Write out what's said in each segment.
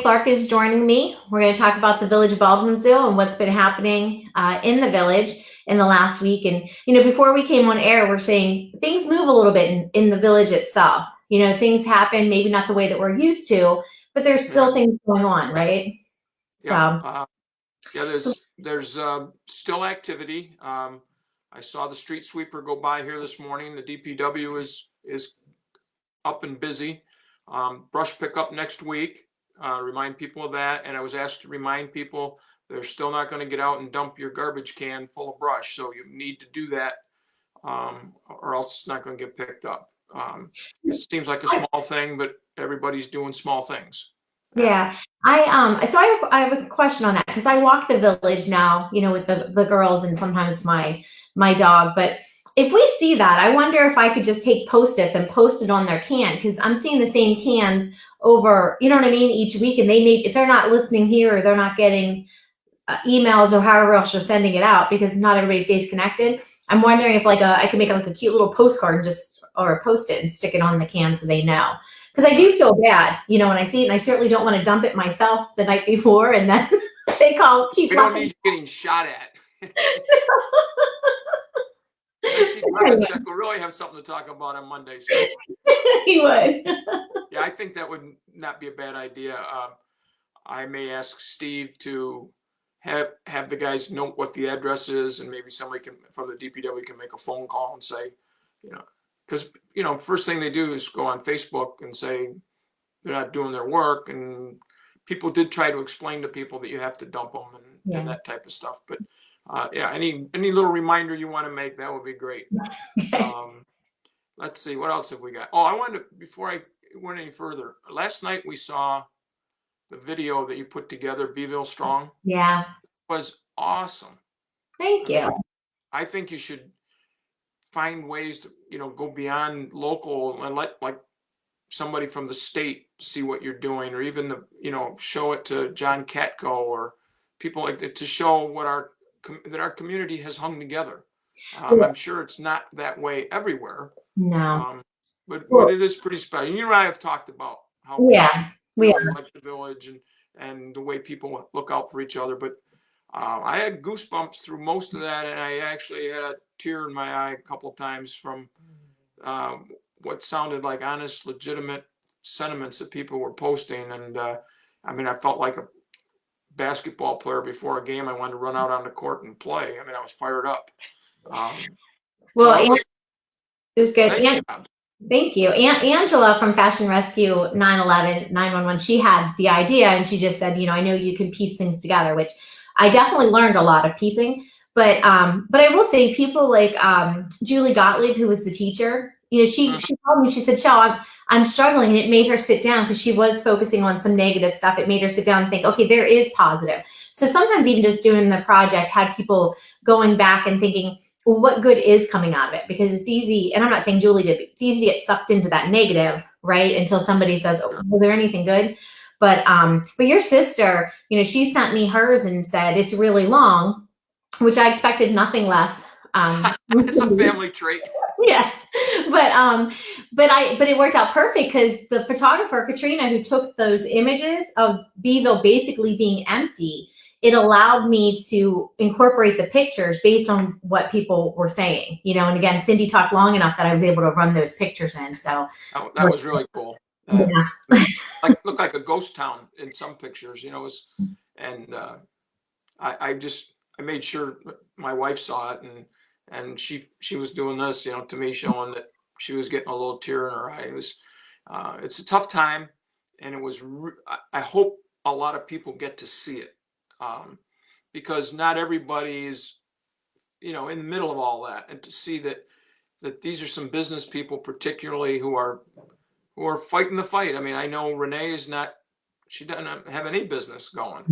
Clarke is joining me. We're going to talk about the village of Baldwinsville and what's been happening in the village in the last week. And, before we came on air, we're saying things move a little bit in the village itself. Things happen, maybe not the way that we're used to, but there's still things going on, right? Yeah. So, Yeah, there's still activity. I saw the street sweeper go by here this morning. The DPW is up and busy. Brush pickup next week. Remind people of that. And I was asked to remind people they're still not going to get out and dump your garbage can full of brush. So you need to do that, or else it's not going to get picked up. It seems like a small thing, but everybody's doing small things. yeah, I have a question on that because I walk the village now, with the girls and sometimes my dog. But if we see that, I wonder if I could just take Post-its and post it on their can because I'm seeing the same cans over, you know what I mean, each week, and they may, if they're not listening here or they're not getting emails or however else you're sending it out because not everybody stays connected. I'm wondering if I could make like a cute little postcard and or a Post-it and stick it on the can so they know. Because I do feel bad, when I see it, and I certainly don't want to dump it myself the night before, and then they call Chief. We don't need you getting shot at. We'll really have something to talk about on Monday. So. He would. Yeah, I think that would not be a bad idea. I may ask Steve to have the guys note what the address is, and maybe somebody from the DPW can make a phone call and say, because first thing they do is go on Facebook and say they're not doing their work, and people did try to explain to people that you have to dump them and that type of stuff. But any little reminder you want to make, that would be great. Okay. Let's see, what else have we got? Oh, I wanted to, before I went any further, last night we saw the video that you put together, Beeville Strong. Yeah. It was awesome. Thank you. I think you should find ways to, go beyond local and let somebody from the state see what you're doing, or even show it to John Katko or people like that, to show that our community has hung together. I'm sure it's not that way everywhere. No. But it is pretty special. You and I have talked about how we like the village and the way people look out for each other. But I had goosebumps through most of that, and I actually had a tear in my eye a couple of times from what sounded like honest, legitimate sentiments that people were posting. And I felt like a basketball player before a game. I wanted to run out on the court and play. I was fired up. It was good. Thank you. Angela from Fashion Rescue 911, she had the idea, and she just said, I know you can piece things together, which I definitely learned a lot of piecing. But I will say people like Julie Gottlieb, who was the teacher, she told me, she said, Chell, I'm struggling. And it made her sit down because she was focusing on some negative stuff. It made her sit down and think, okay, there is positive. So sometimes even just doing the project had people going back and thinking, well, what good is coming out of it? Because it's easy, and I'm not saying Julie did, but it's easy to get sucked into that negative, right? Until somebody says, oh, was there anything good? But your sister, she sent me hers and said, it's really long, which I expected nothing less. It's a family trait. Yes. But it worked out perfect because the photographer, Katrina, who took those images of Beeville basically being empty, it allowed me to incorporate the pictures based on what people were saying, and again, Cindy talked long enough that I was able to run those pictures in. So that was really cool. Looked like a ghost town in some pictures, and I made sure my wife saw it, and she was doing this, to me, showing that she was getting a little tear in her eye. It's a tough time, and I hope a lot of people get to see it. Because not everybody is, in the middle of all that, and to see that these are some business people, particularly who are fighting the fight. I know Renee she doesn't have any business going.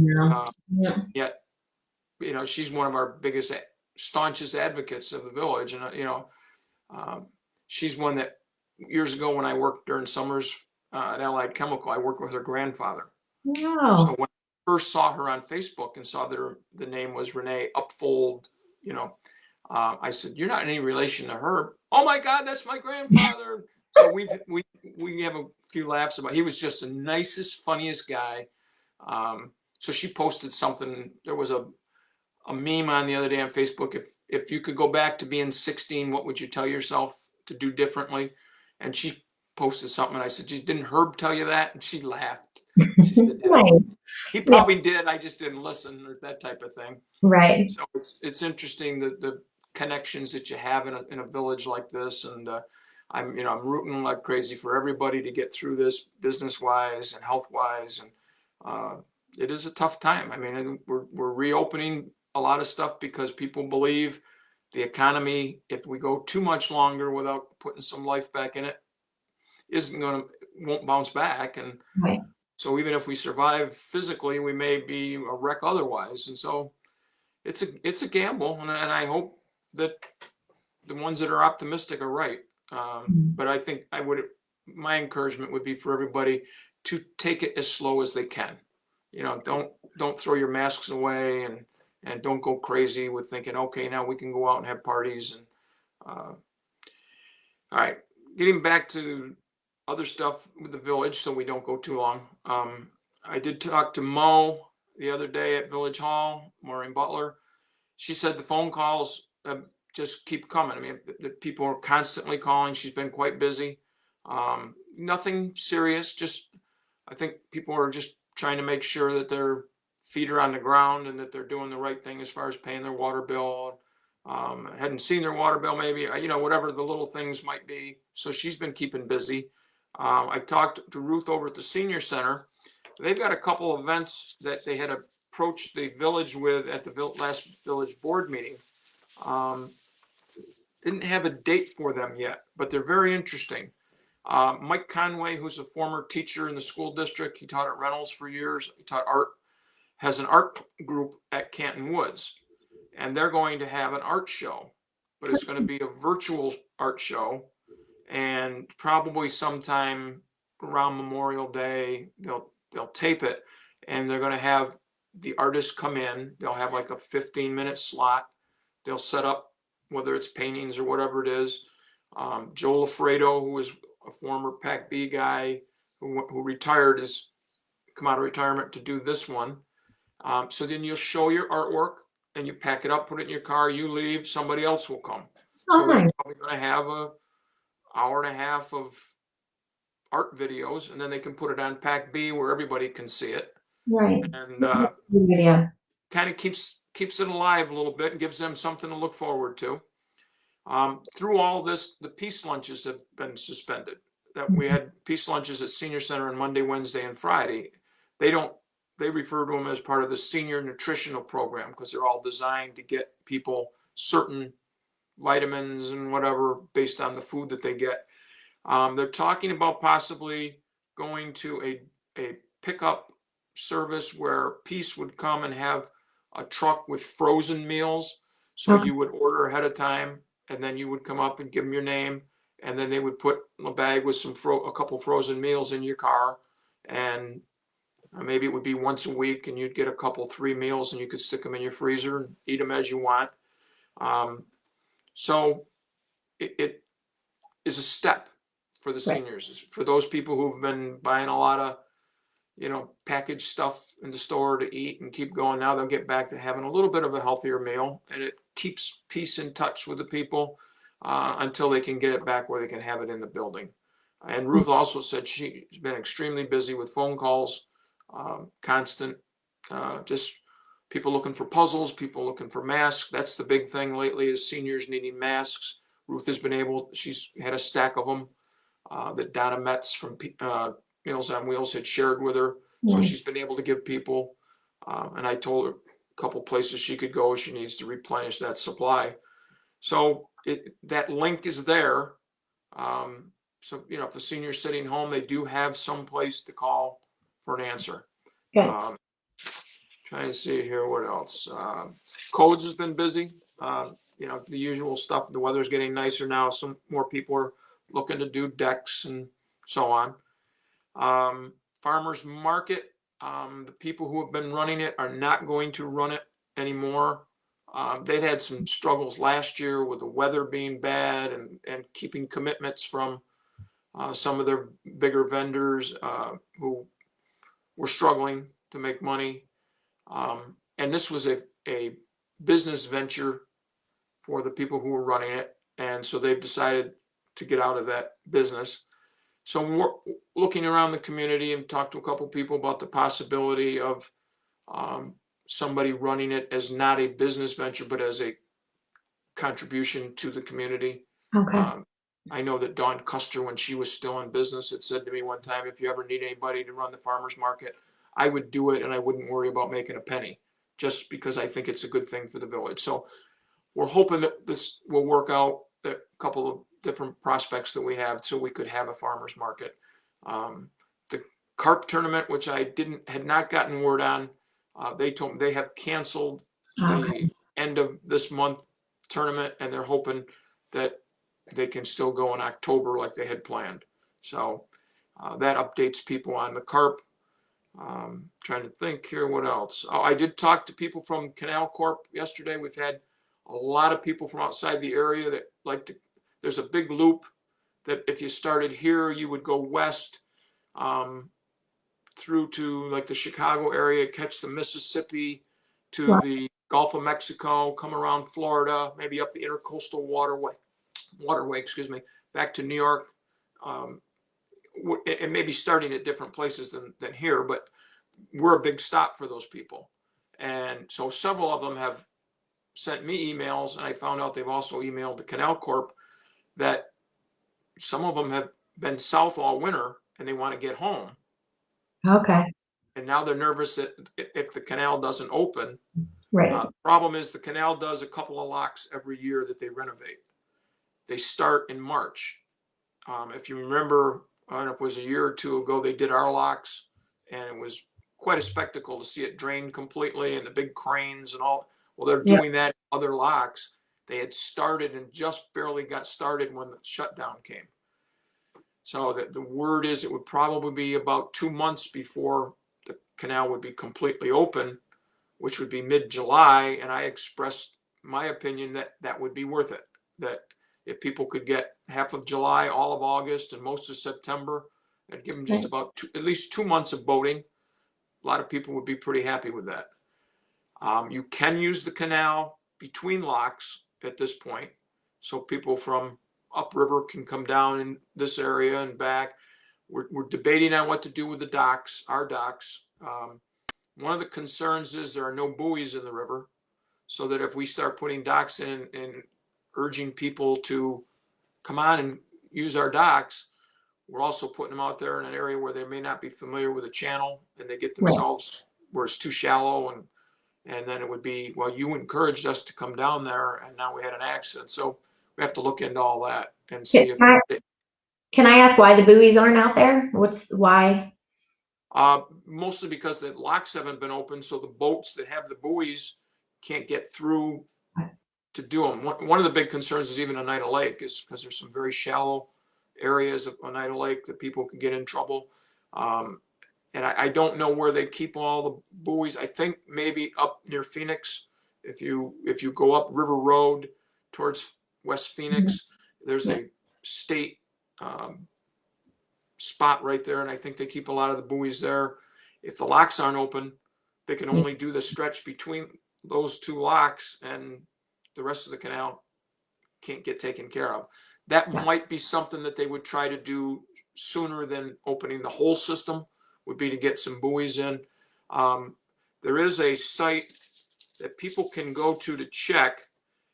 Yet, she's one of our biggest, staunchest advocates of the village, and she's one that years ago when I worked during summers at Allied Chemical, I worked with her grandfather. Wow. So when first saw her on Facebook and saw that the name was Renee Upfold, I said, "You're not any relation to her." Oh my God, that's my grandfather. So we have a few laughs about. He was just the nicest, funniest guy. So she posted something. There was a meme on the other day on Facebook. If you could go back to being 16, what would you tell yourself to do differently? And she posted something. And I said, didn't Herb tell you that? And she laughed. She said, Right. He probably did. I just didn't listen, or that type of thing. Right. So it's interesting the connections that you have in a village like this. And I'm rooting like crazy for everybody to get through this business wise and health wise. And it is a tough time. I mean, we're reopening a lot of stuff because people believe the economy, if we go too much longer without putting some life back in it, won't bounce back. And Right. so even if we survive physically, we may be a wreck otherwise. And so it's a gamble, and I hope that the ones that are optimistic are right. But I think my encouragement would be for everybody to take it as slow as they can. Don't throw your masks away, and don't go crazy with thinking, okay, now we can go out and have parties. And all right, getting back to other stuff with the village, so we don't go too long. I did talk to Mo the other day at Village Hall, Maureen Butler. She said the phone calls just keep coming. I mean, the people are constantly calling. She's been quite busy. Nothing serious. Just, I think people are just trying to make sure that their feet are on the ground and that they're doing the right thing as far as paying their water bill. Hadn't seen their water bill, maybe, whatever the little things might be. So she's been keeping busy. I talked to Ruth over at the senior center. They've got a couple of events that they had approached the village with at the last village board meeting. Didn't have a date for them yet, but they're very interesting. Mike Conway, who's a former teacher in the school district, he taught at Reynolds for years. He taught art, has an art group at Canton Woods, and they're going to have an art show, but it's going to be a virtual art show. And probably sometime around Memorial Day, they'll tape it, and they're going to have the artists come in. They'll have like a 15-minute slot. They'll set up, whether it's paintings or whatever it is. Joe Lafredo, who was a former PAC-B guy who retired, has come out of retirement to do this one. So then you'll show your artwork, and you pack it up, put it in your car, you leave, somebody else will come. So they're probably going to have an hour and a half of art videos, and then they can put it on PAC-B where everybody can see it. Right. And kind of keeps it alive a little bit and gives them something to look forward to. Through all of this, the peace lunches have been suspended. That we had peace lunches at Senior Center on Monday, Wednesday, and Friday. They refer to them as part of the senior nutritional program because they're all designed to get people certain vitamins and whatever based on the food that they get. They're talking about possibly going to a pickup service where Peace would come and have a truck with frozen meals. So you would order ahead of time, and then you would come up and give them your name, and then they would put a bag with a couple frozen meals in your car, and maybe it would be once a week, and you'd get a couple, 3 meals, and you could stick them in your freezer and eat them as you want. So it is a step for the seniors, for those people who've been buying a lot of, packaged stuff in the store to eat and keep going. Now they'll get back to having a little bit of a healthier meal, and it keeps Peace in touch with the people until they can get it back where they can have it in the building. And Ruth also said she's been extremely busy with phone calls, constant, just people looking for puzzles, people looking for masks. That's the big thing lately, is seniors needing masks. Ruth has been she's had a stack of them that Donna Metz from Meals on Wheels had shared with her. So she's been able to give people. And I told her a couple places she could go if she needs to replenish that supply. So that link is there. So, if the senior's sitting home, they do have some place to call for an answer. Trying to see here, what else? Codes has been busy. The usual stuff. The weather's getting nicer now. Some more people are looking to do decks and so on. Farmers market, the people who have been running it are not going to run it anymore. They'd had some struggles last year with the weather being bad and keeping commitments from some of their bigger vendors who were struggling to make money. And this was a business venture for the people who were running it. And so they've decided to get out of that business. So we're looking around the community and talked to a couple people about the possibility of somebody running it as not a business venture, but as a contribution to the community. Okay. I know that Dawn Custer, when she was still in business, had said to me one time, if you ever need anybody to run the farmer's market, I would do it and I wouldn't worry about making a penny, just because I think it's a good thing for the village. So we're hoping that this will work out, a couple of different prospects that we have, so we could have a farmer's market. The Clarke tournament, which I had not gotten word on, they told me they have canceled the end of this month tournament, and they're hoping that they can still go in October like they had planned. So that updates people on the carp. Trying to think here, what else? Oh, I did talk to people from Canal Corp yesterday. We've had a lot of people from outside the area that like to, there's a big loop that if you started here, you would go west through to like the Chicago area, catch the Mississippi to the Gulf of Mexico, come around Florida, maybe up the intercoastal waterway, back to New York, and maybe starting at different places than here, but we're a big stop for those people. And so several of them have sent me emails, and I found out they've also emailed the Canal Corp that some of them have been south all winter and they want to get home. Okay. And now they're nervous that if the canal doesn't open, Right. The problem is the canal does a couple of locks every year that they renovate. They start in March. If you remember, I don't know if it was a year or two ago, they did our locks, and it was quite a spectacle to see it drain completely and the big cranes and all. Well, they're doing that in other locks. They had started and just barely got started when the shutdown came. So the word is it would probably be about 2 months before the canal would be completely open, which would be mid-July. And I expressed my opinion that that would be worth it. That if people could get half of July, all of August, and most of September, I'd give them just about at least 2 months of boating. A lot of people would be pretty happy with that. You can use the canal between locks at this point. So people from upriver can come down in this area and back. We're debating on what to do with the docks, our docks. One of the concerns is there are no buoys in the river, so that if we start putting docks in and urging people to come on and use our docks, we're also putting them out there in an area where they may not be familiar with a channel, and they get themselves where it's too shallow, and then it would be, well, you encouraged us to come down there and now we had an accident. So we have to look into all that and see if can I ask why the buoys aren't out there? Why? Mostly because the locks haven't been open, so the boats that have the buoys can't get through to do them. One of the big concerns is even Oneida Lake, is because there's some very shallow areas of Oneida Lake that people can get in trouble. And I don't know where they keep all the buoys. I think maybe up near Phoenix. If you go up River Road towards West Phoenix, there's a state spot right there, and I think they keep a lot of the buoys there. If the locks aren't open, they can only do the stretch between those two locks, and the rest of the canal can't get taken care of. That might be something that they would try to do sooner than opening the whole system, would be to get some buoys in. There is a site that people can go to check.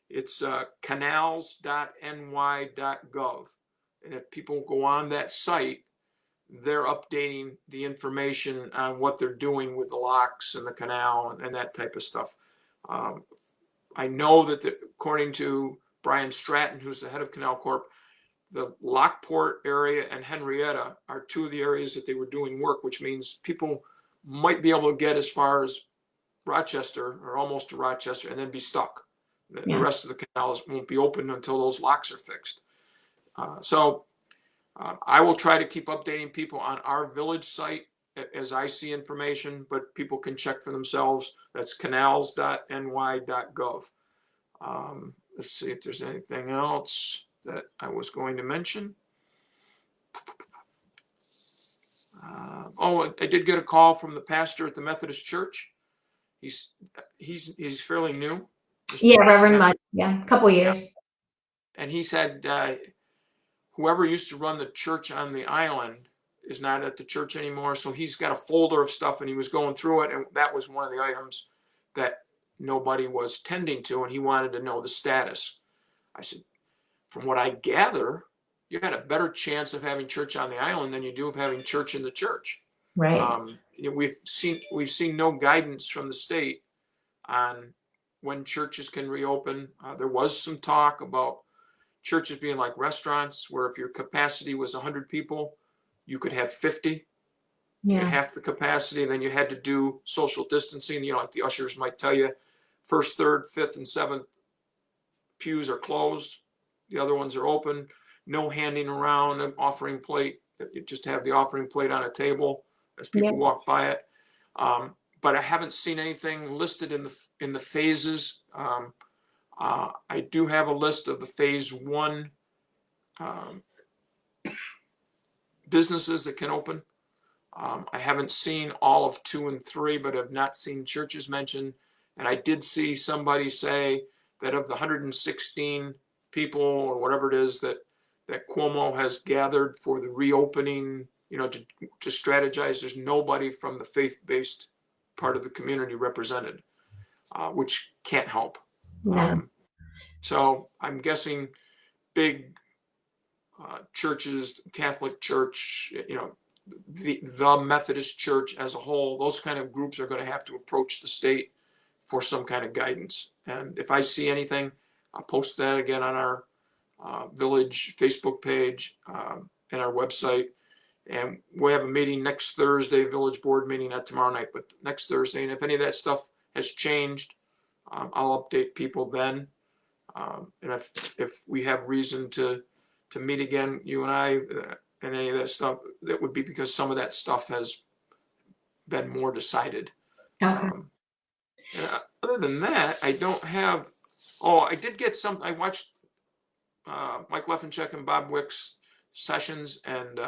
It's canals.ny.gov. And if people go on that site, they're updating the information on what they're doing with the locks and the canal and that type of stuff. I know that according to Brian Stratton, who's the head of Canal Corp, the Lockport area and Henrietta are two of the areas that they were doing work, which means people might be able to get as far as Rochester or almost to Rochester and then be stuck. The rest of the canals won't be open until those locks are fixed. So I will try to keep updating people on our village site as I see information, but people can check for themselves. That's canals.ny.gov. Let's see if there's anything else that I was going to mention. I did get a call from the pastor at the Methodist Church. He's fairly new. Yeah, Reverend Mud. Yeah, a couple Yeah. years. And he said whoever used to run the church on the island is not at the church anymore. So he's got a folder of stuff, and he was going through it, and that was one of the items that nobody was tending to, and he wanted to know the status. I said, from what I gather, you got a better chance of having church on the island than you do of having church in the church. Right. We've seen no guidance from the state on when churches can reopen. There was some talk about churches being like restaurants, where if your capacity was 100 people, you could have 50, half the capacity, and then you had to do social distancing. Like the ushers might tell you, first, third, fifth, and seventh pews are closed. The other ones are open. No handing around an offering plate. You just have the offering plate on a table as people walk by it. But I haven't seen anything listed in the phases. I do have a list of the phase 1 businesses that can open. I haven't seen all of 2 and 3, but have not seen churches mentioned. And I did see somebody say that of the 116 people or whatever it is that Cuomo has gathered for the reopening, to strategize, there's nobody from the faith-based part of the community represented, which can't help. No. So I'm guessing big churches, Catholic Church, the Methodist Church as a whole, those kind of groups are going to have to approach the state for some kind of guidance. And if I see anything, I'll post that again on our village Facebook page and our website. And we have a meeting next Thursday, village board meeting, not tomorrow night, but next Thursday. And if any of that stuff has changed, I'll update people then. And if we have reason to meet again, you and I, and any of that stuff, that would be because some of that stuff has been more decided. Okay. Other than that, I don't have. Oh, I did get some. I watched Mike Leffencheck and Bob Wick's sessions, and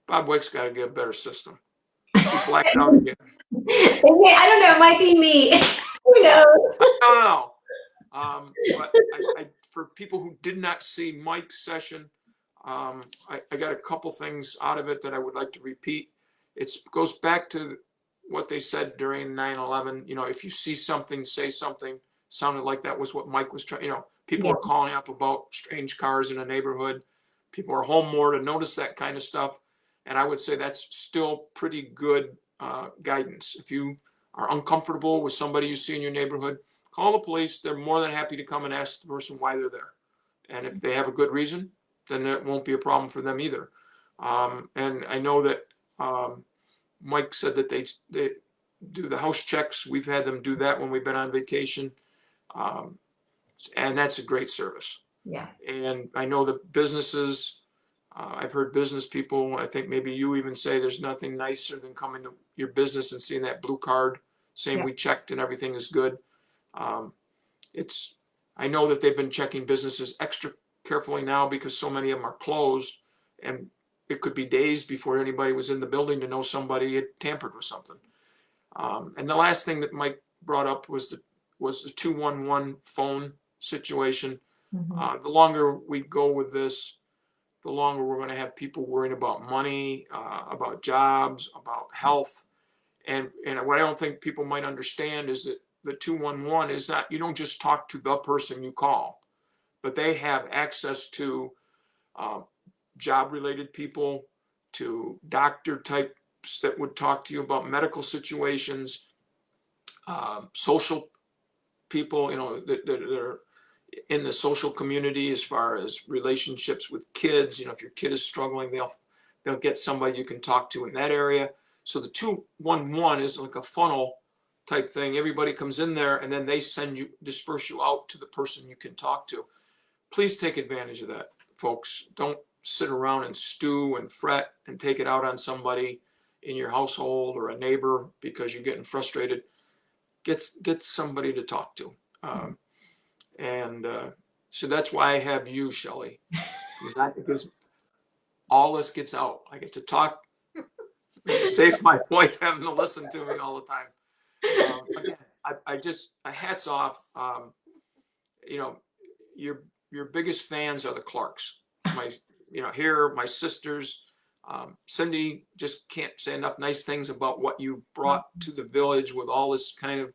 Bob Wick's got to get a better system. He blacked out again. I don't know. It might be me. Who knows? I don't know. But for people who did not see Mike's session, I got a couple things out of it that I would like to repeat. It goes back to what they said during 9/11. If you see something, say something. Sounded like that was what Mike was trying. People are calling up about strange cars in a neighborhood. People are home more to notice that kind of stuff. And I would say that's still pretty good guidance. If you are uncomfortable with somebody you see in your neighborhood, call the police. They're more than happy to come and ask the person why they're there. And if they have a good reason, then it won't be a problem for them either. And I know that Mike said that they do the house checks. We've had them do that when we've been on vacation. And that's a great service. Yeah. And I know the businesses, I've heard business people, I think maybe you even say there's nothing nicer than coming to your business and seeing that blue card saying we checked and everything is good. I know that they've been checking businesses extra carefully now because so many of them are closed, and it could be days before anybody was in the building to know somebody had tampered with something. And the last thing that Mike brought up was the 211 phone situation. Mm-hmm. The longer we go with this, the longer we're going to have people worrying about money, about jobs, about health. And what I don't think people might understand is that the 211 is not, you don't just talk to the person you call, but they have access to job-related people, to doctor types that would talk to you about medical situations, social people, that are in the social community as far as relationships with kids. If your kid is struggling, they'll get somebody you can talk to in that area. So the 211 is like a funnel type thing. Everybody comes in there and then they disperse you out to the person you can talk to. Please take advantage of that, folks. Don't sit around and stew and fret and take it out on somebody in your household or a neighbor because you're getting frustrated. Get somebody to talk to. So that's why I have you, Shelley, because all this gets out. I get to talk It saves my wife having to listen to me all the time. Again, I just hats off. You know, your biggest fans are the Clarks. My, here, my sisters. Cindy, just can't say enough nice things about what you brought to the village with all this kind of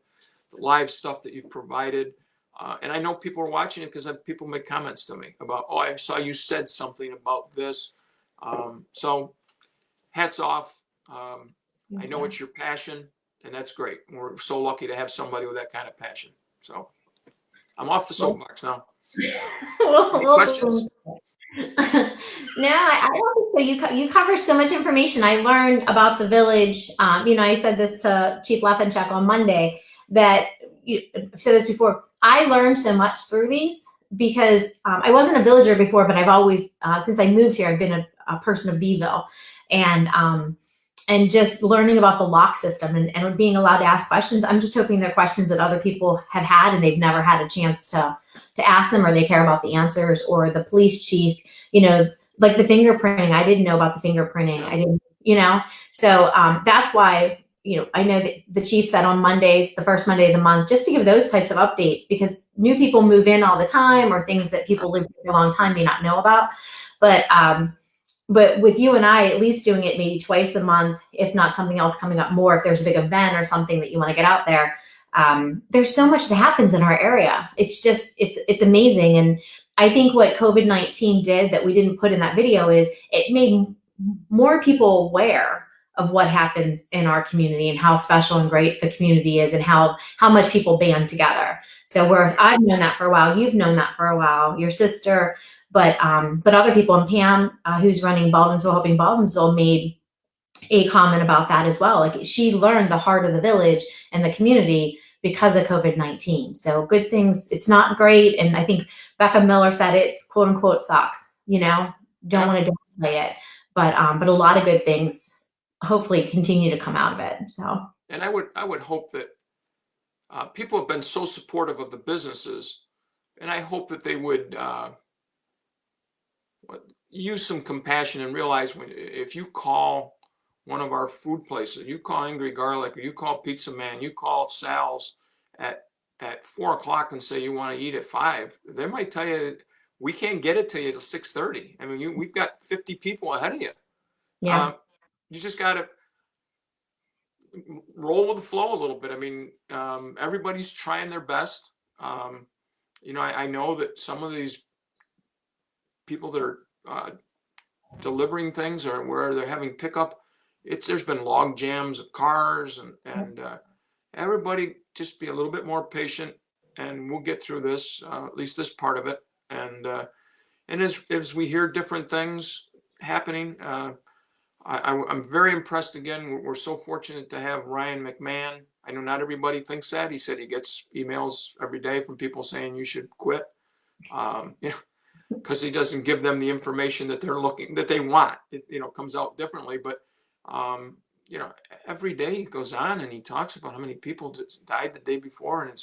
live stuff that you've provided. And I know people are watching it because people make comments to me about, oh, I saw you said something about this. So hats off. I know it's your passion, and that's great. We're so lucky to have somebody with that kind of passion. So I'm off the soapbox now. Any questions? No, I don't think so. You cover so much information. I learned about the village. I said this to Chief Leffenchuk on Monday that I've said this before. I learned so much through these because I wasn't a villager before, but I've always, since I moved here, I've been a person of Beeville, and just learning about the lock system and being allowed to ask questions. I'm just hoping they're questions that other people have had and they've never had a chance to ask them, or they care about the answers, or the police chief, like the fingerprinting. I didn't know about the fingerprinting. I didn't, so that's why, I know that the chief said on Mondays, the first Monday of the month, just to give those types of updates, because new people move in all the time, or things that people live for a long time may not know about. But with you and I at least doing it maybe twice a month, if not something else coming up more, if there's a big event or something that you want to get out there, there's so much that happens in our area. It's just, it's amazing. And I think what COVID-19 did that we didn't put in that video is it made more people aware of what happens in our community and how special and great the community is, and how much people band together. So whereas I've known that for a while, you've known that for a while, your sister, but other people, and Pam, who's running Baldwinsville, Helping Baldwinsville, made a comment about that as well. Like, she learned the heart of the village and the community because of COVID-19. So good things. It's not great. And I think Becca Miller said it, quote unquote, sucks, don't want to downplay it, but a lot of good things hopefully continue to come out of it. So, and I would hope that people have been so supportive of the businesses, and I hope that they would use some compassion and realize if you call one of our food places, you call Angry Garlic, or you call Pizza Man, you call Sal's at 4 o'clock and say you want to eat at 5, they might tell you we can't get it to you till 6:30. I mean, we've got 50 people ahead of you. Yeah. You just got to roll with the flow a little bit. I mean, everybody's trying their best. I know that some of these people that are delivering things, or where they're having pickup, there's been log jams of cars, and everybody just be a little bit more patient, and we'll get through this, at least this part of it. And as we hear different things happening, I'm very impressed. Again, we're so fortunate to have Ryan McMahon. I know not everybody thinks that. He said he gets emails every day from people saying you should quit, because he doesn't give them the information that they want. It comes out differently, but every day he goes on and he talks about how many people died the day before, and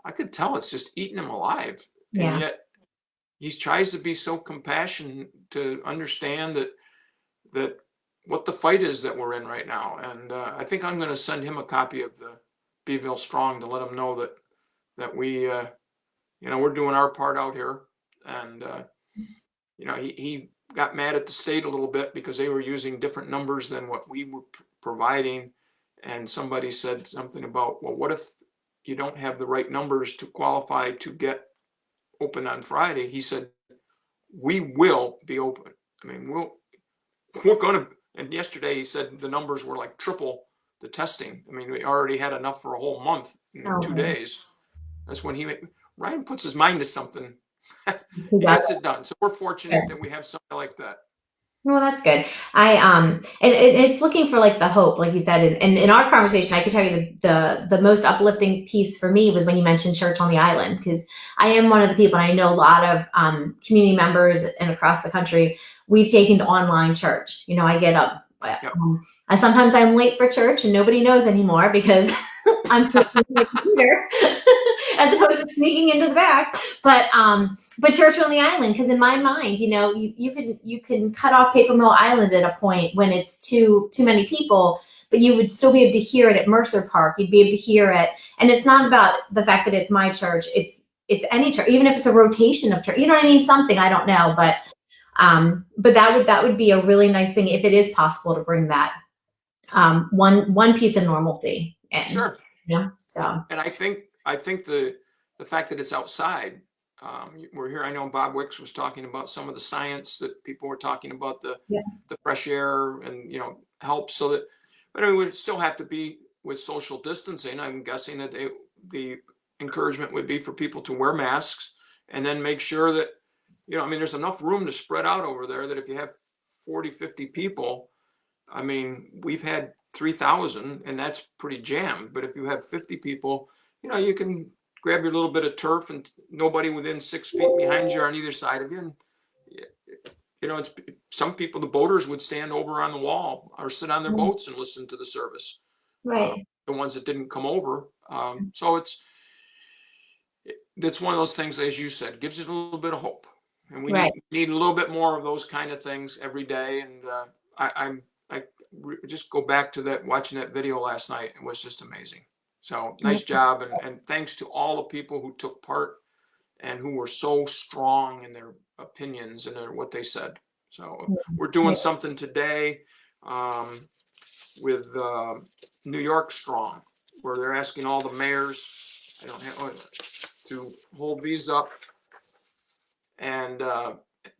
I could tell it's just eating him alive. Yeah. And yet he tries to be so compassionate to understand that what the fight is that we're in right now. And I think I'm going to send him a copy of the Beeville Strong to let him know that we, we're doing our part out here. And, he got mad at the state a little bit because they were using different numbers than what we were providing. And somebody said something about, well, what if you don't have the right numbers to qualify to get open on Friday? He said, we will be open. I mean, we're going to. And yesterday he said the numbers were like triple the testing. I mean, we already had enough for a whole month in 2 days. That's when Ryan puts his mind to something. He gets it done. So we're fortunate that we have something like that. Well, that's good. And it's looking for like the hope, like you said, and in our conversation, I could tell you the most uplifting piece for me was when you mentioned Church on the Island, because I am one of the people, and I know a lot of community members and across the country, we've taken to online church. I get up. Yep. Sometimes I'm late for church and nobody knows anymore because I'm sitting on the computer. as opposed to sneaking into the back. But Churchill on the Island, because in my mind, you can cut off Paper Mill Island at a point when it's too many people, but you would still be able to hear it at Mercer Park. You'd be able to hear it, and it's not about the fact that it's my church. It's any church, even if it's a rotation of church. You know what I mean? Something, I don't know, but that would be a really nice thing if it is possible to bring that one piece of normalcy in. Sure. So. And I think the fact that it's outside, we're here. I know Bob Wicks was talking about some of the science that people were talking about, the fresh air and, help, so that, but I mean, we would still have to be with social distancing. I'm guessing that the encouragement would be for people to wear masks and then make sure that, I mean, there's enough room to spread out over there that if you have 40, 50 people, I mean, we've had 3,000 and that's pretty jammed. But if you have 50 people, you can grab your little bit of turf and nobody within 6 feet behind you or on either side of you. And, it's some people, the boaters would stand over on the wall or sit on their boats and listen to the service. Right. The ones that didn't come over. So it's one of those things, as you said, gives it a little bit of hope. And we need a little bit more of those kind of things every day. And I just go back to that, watching that video last night. It was just amazing. So nice job. And thanks to all the people who took part and who were so strong in their opinions and what they said. So we're doing something today with New York Strong, where they're asking all the mayors, to hold these up and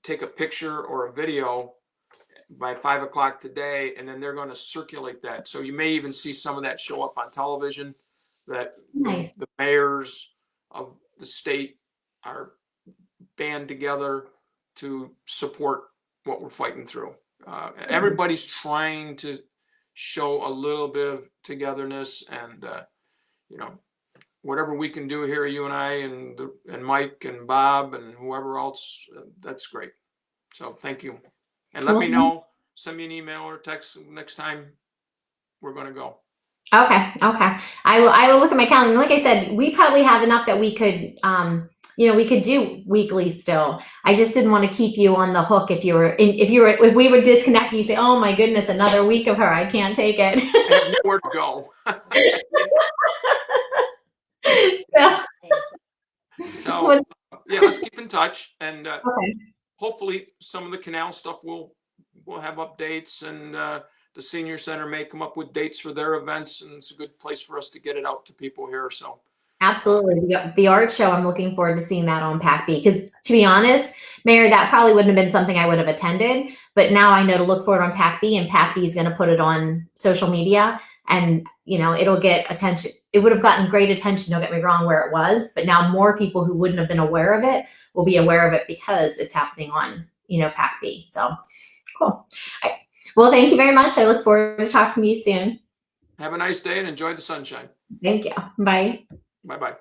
take a picture or a video by 5 o'clock today, and then they're going to circulate that. So you may even see some of that show up on television, that the mayors of the state are band together to support what we're fighting through. Everybody's trying to show a little bit of togetherness, and whatever we can do here, you and I and Mike and Bob and whoever else, that's great. So thank you. And let me know, send me an email or text next time we're going to go. Okay. I will look at my calendar. Like I said, we probably have enough that we could, we could do weekly still. I just didn't want to keep you on the hook if we would disconnect, you say, oh my goodness, another week of her, I can't take it. I have nowhere to go. So let's keep in touch, and hopefully some of the canal stuff will have updates, and the senior center may come up with dates for their events, and it's a good place for us to get it out to people here. So absolutely, the art show, I'm looking forward to seeing that on PACB, because to be honest, Mayor, that probably wouldn't have been something I would have attended, but now I know to look for it on PACB, and PACB is going to put it on social media, and it'll get attention. It would have gotten great attention, don't get me wrong, where it was, but now more people who wouldn't have been aware of it will be aware of it because it's happening on PACB. So cool. Well, thank you very much. I look forward to talking to you soon. Have a nice day and enjoy the sunshine. Thank you. Bye. Bye-bye.